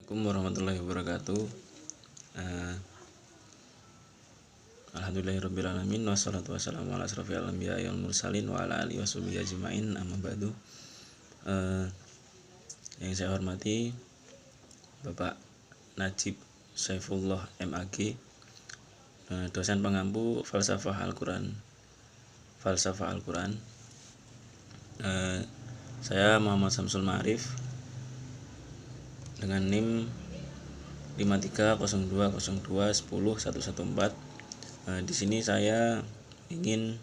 Assalamualaikum warahmatullahi wabarakatuh. Alhamdulillahirabbil alamin wassalatu wassalamu ala asrofil anbiya'i wal mursalin wa ala alihi washabihi ajmain, amma ba'du. Yang saya hormati Bapak Najib Saifullah MAG, dosen pengampu Falsafah Al-Quran. Saya Muhammad Samsul Ma'arif dengan NIM 530202101114. Di sini saya ingin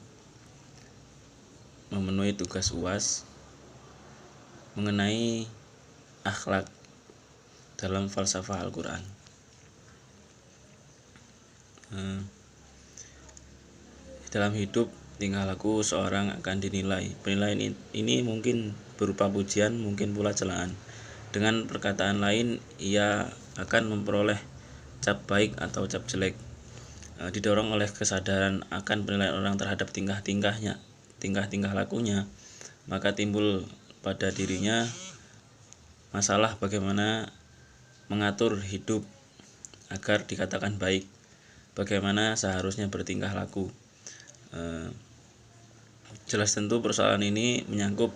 memenuhi tugas UAS mengenai akhlak dalam falsafah Al-Quran. Dalam hidup, tingkah laku seorang akan dinilai. Penilaian ini mungkin berupa pujian, mungkin pula celaan. Dengan perkataan lain, ia akan memperoleh cap baik atau cap jelek. Didorong oleh kesadaran akan penilaian orang terhadap tingkah lakunya, maka timbul pada dirinya masalah bagaimana mengatur hidup agar dikatakan baik, bagaimana seharusnya bertingkah laku. Jelas tentu persoalan ini menyangkut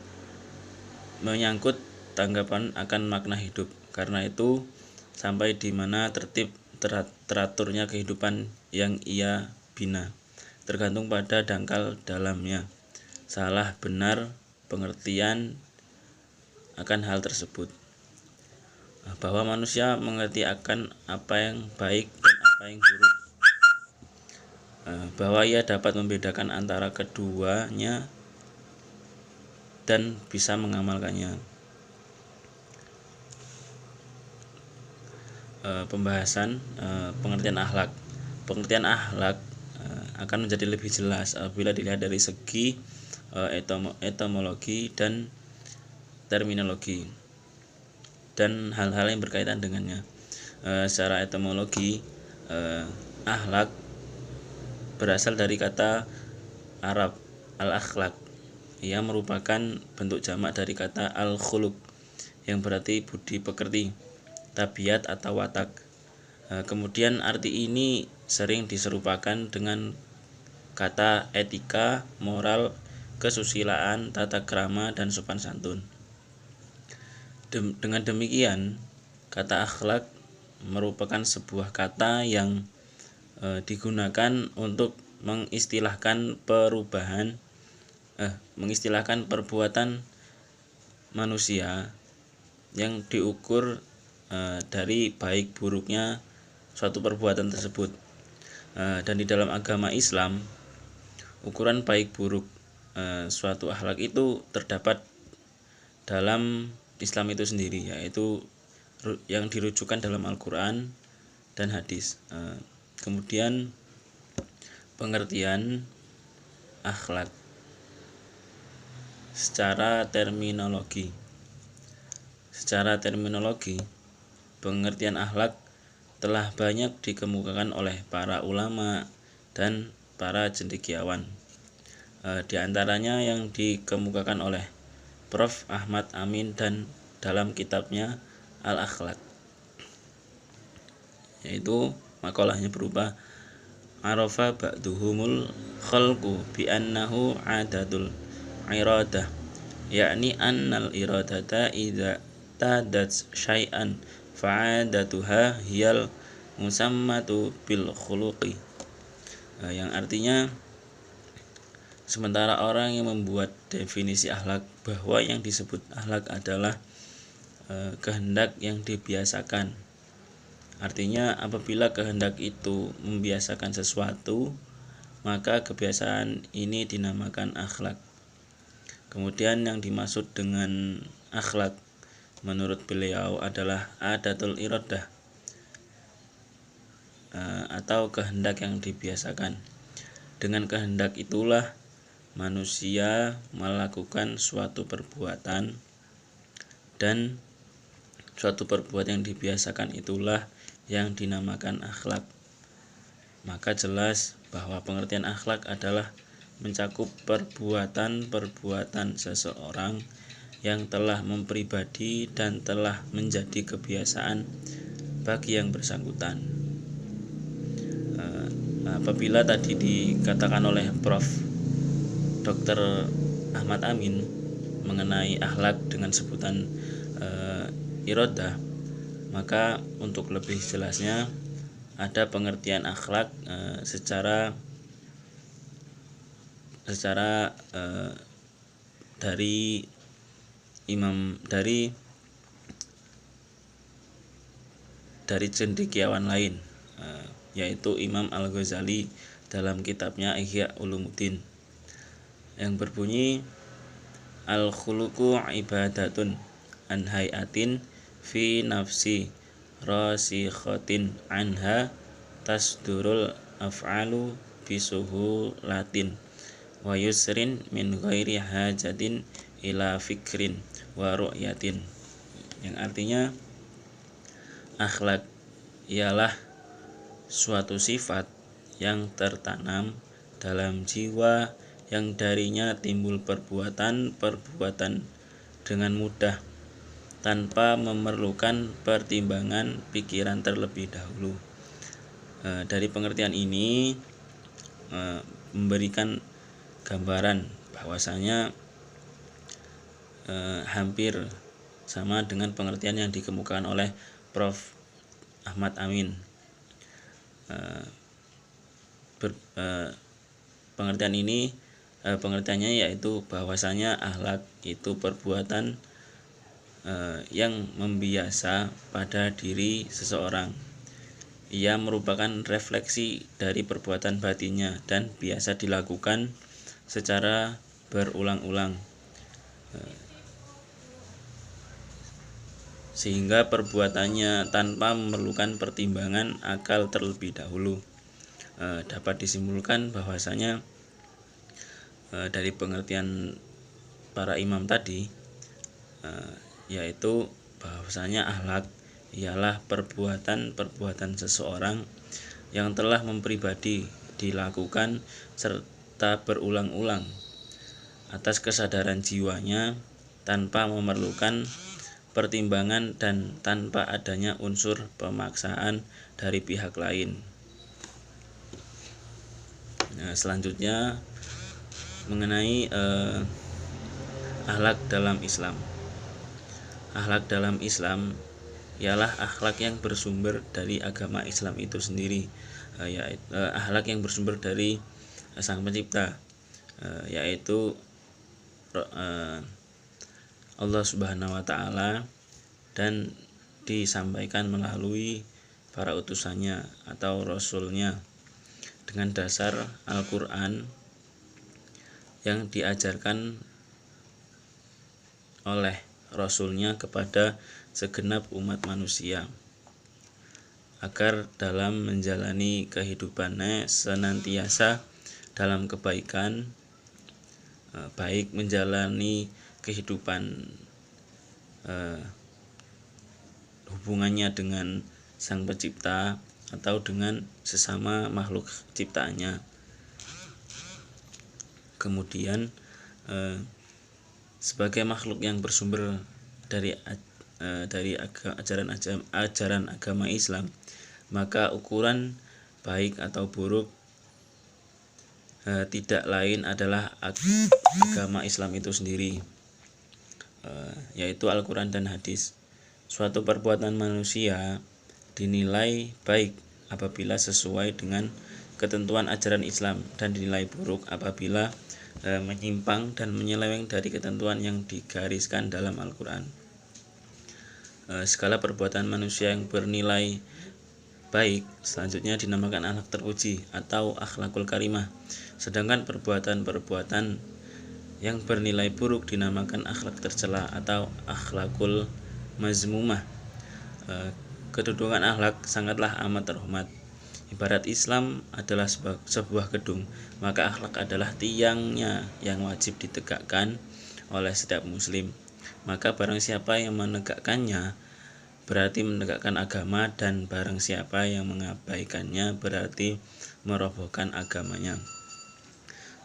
tanggapan akan makna hidup. Karena itu, sampai di mana tertib teraturnya kehidupan yang ia bina tergantung pada dangkal dalamnya. Salah benar pengertian akan hal tersebut, bahwa manusia mengerti akan apa yang baik dan apa yang buruk, bahwa ia dapat membedakan antara keduanya dan bisa mengamalkannya. Pembahasan pengertian akhlak. Pengertian akhlak akan menjadi lebih jelas apabila dilihat dari segi etimologi dan terminologi dan hal-hal yang berkaitan dengannya. Secara etimologi, akhlak berasal dari kata Arab al-akhlaq. Ia merupakan bentuk jamak dari kata al-khuluq yang berarti budi pekerti, tabiat atau watak. Kemudian arti ini sering diserupakan dengan kata etika, moral, kesusilaan, tata krama, dan sopan santun. Dengan demikian, kata akhlak merupakan sebuah kata yang digunakan untuk mengistilahkan perbuatan manusia yang diukur dari baik buruknya suatu perbuatan tersebut. Dan di dalam agama Islam, ukuran baik buruk suatu akhlak itu terdapat dalam Islam itu sendiri, yaitu yang dirujukan dalam Al-Quran dan hadis. Kemudian pengertian akhlak secara terminologi. Pengertian akhlak telah banyak dikemukakan oleh para ulama dan para cendekiawan. Di antaranya yang dikemukakan oleh Prof. Ahmad Amin dan dalam kitabnya Al-Akhlaq, yaitu makalahnya berupa arafa ba'duhumul khalqu bi annahu adatul iradah, yakni annal iradata idza tadat syai'an fa'adatuha hiyal musammatu bil khuluqi. Yang artinya, sementara orang yang membuat definisi akhlak bahwa yang disebut akhlak adalah kehendak yang dibiasakan. Artinya, apabila kehendak itu membiasakan sesuatu, maka kebiasaan ini dinamakan akhlak. Kemudian yang dimaksud dengan akhlak menurut beliau adalah adatul iradah atau kehendak yang dibiasakan. Dengan kehendak itulah manusia melakukan suatu perbuatan, dan suatu perbuatan yang dibiasakan itulah yang dinamakan akhlak. Maka jelas bahwa pengertian akhlak adalah mencakup perbuatan-perbuatan seseorang yang telah mempribadi dan telah menjadi kebiasaan bagi yang bersangkutan. Apabila tadi dikatakan oleh Prof. Dr. Ahmad Amin mengenai akhlak dengan sebutan irodah, maka untuk lebih jelasnya ada pengertian akhlak secara dari cendekiawan lain, yaitu Imam Al-Ghazali dalam kitabnya Ihya Ulumuddin, yang berbunyi al-khuluqu ibadatun an hayatin fi nafsi rasikhatin anha tasdurul af'alu bisuhulatin wa yusrin min ghairi hajatin ila fikrin wa ru'yatin, yang artinya akhlak ialah suatu sifat yang tertanam dalam jiwa yang darinya timbul perbuatan dengan mudah tanpa memerlukan pertimbangan pikiran terlebih dahulu. Dari pengertian ini memberikan gambaran bahwasanya hampir sama dengan pengertian yang dikemukakan oleh Prof. Ahmad Amin. Pengertian ini pengertiannya yaitu bahwasanya akhlak itu perbuatan yang membiasa pada diri seseorang. Ia merupakan refleksi dari perbuatan batinnya dan biasa dilakukan secara berulang-ulang, sehingga perbuatannya tanpa memerlukan pertimbangan akal terlebih dahulu. Dapat disimpulkan bahwasanya dari pengertian para imam tadi, yaitu bahwasanya akhlak ialah perbuatan seseorang yang telah mempribadi, dilakukan serta berulang-ulang atas kesadaran jiwanya tanpa memerlukan pertimbangan dan tanpa adanya unsur pemaksaan dari pihak lain. Selanjutnya mengenai akhlak dalam Islam. Akhlak dalam Islam ialah akhlak yang bersumber dari agama Islam itu sendiri, akhlak yang bersumber dari Sang Pencipta, yaitu Allah Subhanahu wa Ta'ala, dan disampaikan melalui para utusannya atau rasulnya dengan dasar Al-Quran yang diajarkan oleh rasulnya kepada segenap umat manusia, agar dalam menjalani kehidupannya senantiasa dalam kebaikan, baik menjalani kehidupan hubungannya dengan Sang Pencipta atau dengan sesama makhluk ciptaannya. Kemudian sebagai makhluk yang bersumber dari ajaran agama Islam, maka ukuran baik atau buruk tidak lain adalah agama Islam itu sendiri, yaitu Al-Quran dan hadis. Suatu perbuatan manusia dinilai baik apabila sesuai dengan ketentuan ajaran Islam dan dinilai buruk apabila menyimpang dan menyeleweng dari ketentuan yang digariskan dalam Al-Quran. Segala perbuatan manusia yang bernilai baik selanjutnya dinamakan akhlak terpuji atau akhlakul karimah, sedangkan perbuatan-perbuatan yang bernilai buruk dinamakan akhlak tercela atau akhlakul mazmumah. Kedudukan akhlak sangatlah amat terhormat. Ibarat Islam adalah sebuah gedung, maka akhlak adalah tiangnya yang wajib ditegakkan oleh setiap muslim. Maka barang siapa yang menegakkannya berarti menegakkan agama, dan barang siapa yang mengabaikannya berarti merobohkan agamanya.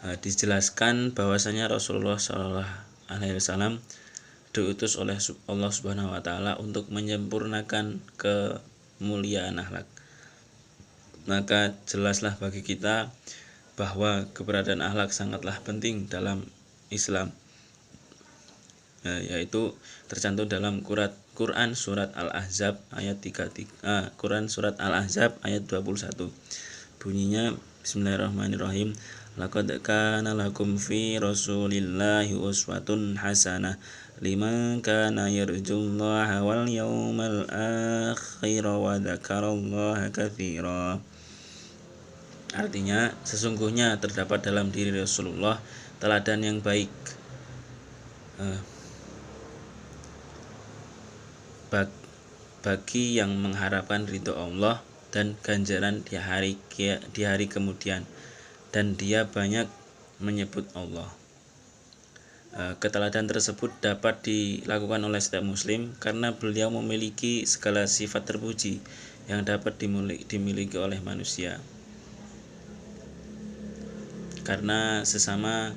Dijelaskan bahwasanya Rasulullah SAW diutus oleh Allah Subhanahu wa taala untuk menyempurnakan kemuliaan akhlak. Maka jelaslah bagi kita bahwa keberadaan akhlak sangatlah penting dalam Islam, yaitu tercantum dalam Quran surat Al-Ahzab ayat 33, Quran surat Al-Ahzab ayat 21. Bunyinya Bismillahirrahmanirrahim. Laqad kana lakum fi Rasulillahi uswatun hasanah liman kana yarjullaha wal yawmal akhir wa dzakarallaha katsira. Artinya, sesungguhnya terdapat dalam diri Rasulullah teladan yang baik bagi yang mengharapkan ridho Allah dan ganjaran di hari kemudian, dan dia banyak menyebut Allah. Keteladanan tersebut dapat dilakukan oleh setiap muslim karena beliau memiliki segala sifat terpuji yang dapat dimiliki oleh manusia, karena sesama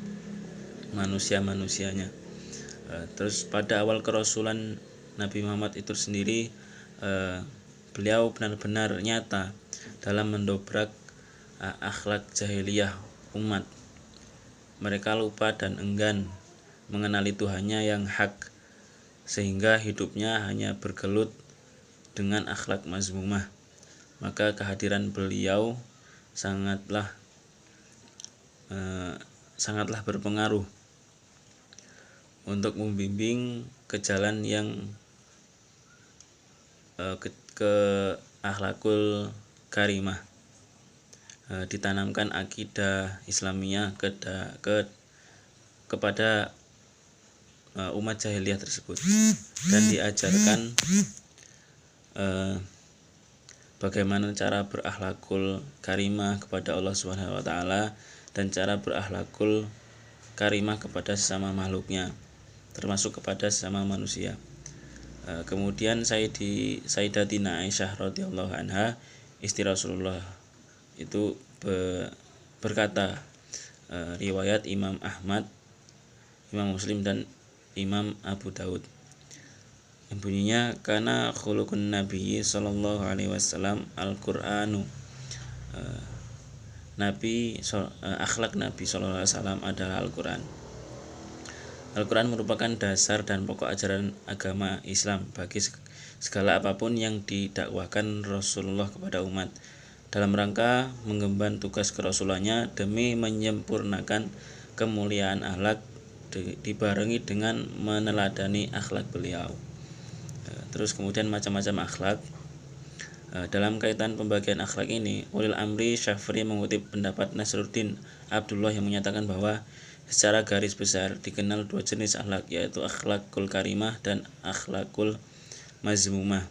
manusia-manusianya. Terus pada awal kerasulan Nabi Muhammad itu sendiri, beliau benar-benar nyata dalam mendobrak akhlak jahiliyah umat. Mereka lupa dan enggan mengenali Tuhannya yang hak, sehingga hidupnya hanya bergelut dengan akhlak mazmumah. Maka kehadiran beliau sangatlah berpengaruh untuk membimbing ke jalan yang ke akhlakul karimah, ditanamkan akidah Islamiyah kepada umat jahiliyah tersebut, dan diajarkan bagaimana cara berakhlakul karimah kepada Allah Subhanahu wa taala dan cara berakhlakul karimah kepada sesama makhluknya, termasuk kepada sesama manusia. Kemudian Sayyidatina Aisyah radhiyallahu anha, istri Rasulullah, itu berkata, riwayat Imam Ahmad, Imam Muslim, dan Imam Abu Daud, yang bunyinya kana khuluqun Nabi sallallahu alaihi wasallam Al-Qur'anu. Akhlak Nabi sallallahu alaihi wasallam adalah Al-Qur'an. Al-Quran merupakan dasar dan pokok ajaran agama Islam bagi segala apapun yang didakwakan Rasulullah kepada umat, dalam rangka mengemban tugas kerasulannya demi menyempurnakan kemuliaan akhlak, dibarengi dengan meneladani akhlak beliau. Terus kemudian macam-macam akhlak. Dalam kaitan pembagian akhlak ini, Ulil Amri Syafri mengutip pendapat Nasruddin Abdullah yang menyatakan bahwa secara garis besar dikenal dua jenis akhlak, yaitu akhlakul karimah dan akhlakul mazmumah.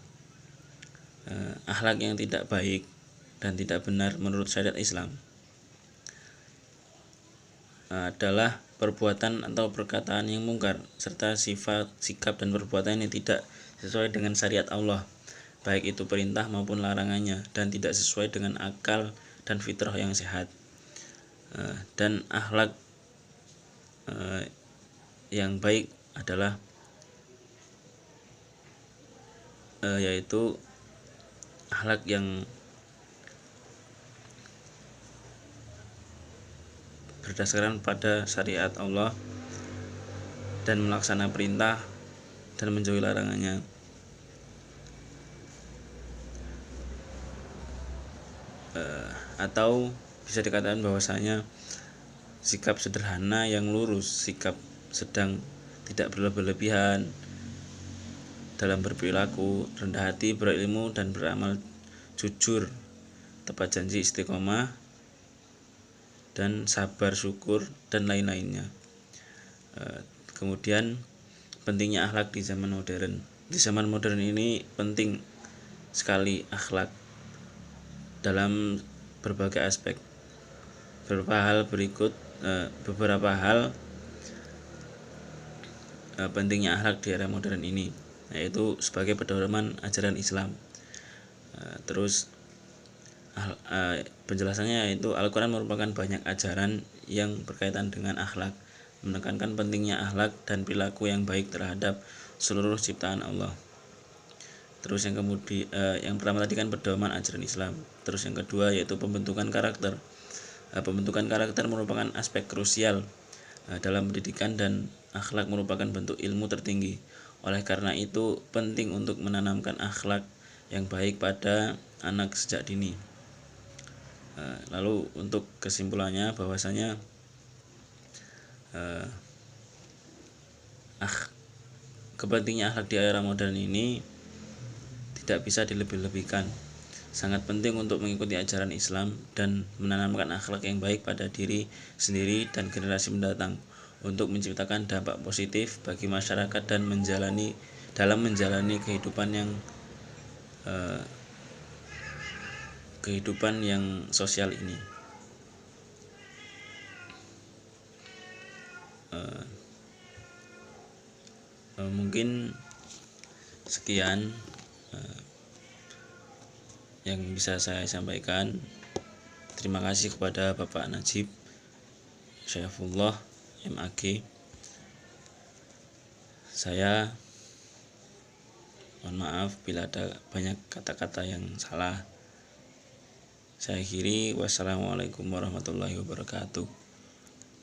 Akhlak yang tidak baik dan tidak benar menurut syariat Islam adalah perbuatan atau perkataan yang mungkar, serta sifat, sikap, dan perbuatan yang tidak sesuai dengan syariat Allah, baik itu perintah maupun larangannya, dan tidak sesuai dengan akal dan fitrah yang sehat. Dan akhlak yang baik adalah yaitu akhlak yang berdasarkan pada syariat Allah dan melaksanakan perintah dan menjauhi larangannya. Atau bisa dikatakan bahwasanya sikap sederhana yang lurus, sikap sedang, tidak berlebihan dalam berperilaku, rendah hati, berilmu dan beramal, jujur, tepat janji, istiqomah, dan sabar, syukur, dan lain-lainnya. Kemudian pentingnya akhlak di zaman modern. Di zaman modern ini penting sekali akhlak dalam berbagai aspek. Beberapa hal pentingnya akhlak di era modern ini, yaitu sebagai pedoman ajaran Islam. Terus penjelasannya yaitu Al-Quran merupakan banyak ajaran yang berkaitan dengan akhlak. menekankan pentingnya akhlak dan perilaku yang baik terhadap seluruh ciptaan Allah. Terus yang pertama tadi kan pedoman ajaran Islam. Terus yang kedua yaitu pembentukan karakter. Pembentukan karakter merupakan aspek krusial dalam pendidikan, dan akhlak merupakan bentuk ilmu tertinggi. Oleh karena itu penting untuk menanamkan akhlak yang baik pada anak sejak dini. Lalu untuk kesimpulannya bahwasanya kepentingan akhlak di era modern ini tidak bisa dilebih-lebihkan. Sangat penting untuk mengikuti ajaran Islam dan menanamkan akhlak yang baik pada diri sendiri dan generasi mendatang untuk menciptakan dampak positif bagi masyarakat dan menjalani kehidupan yang sosial ini. Mungkin sekian yang bisa saya sampaikan. Terima kasih kepada Bapak Najib Syaifullah MAG. Saya mohon maaf bila ada banyak kata-kata yang salah. Saya akhiri, wassalamualaikum warahmatullahi wabarakatuh.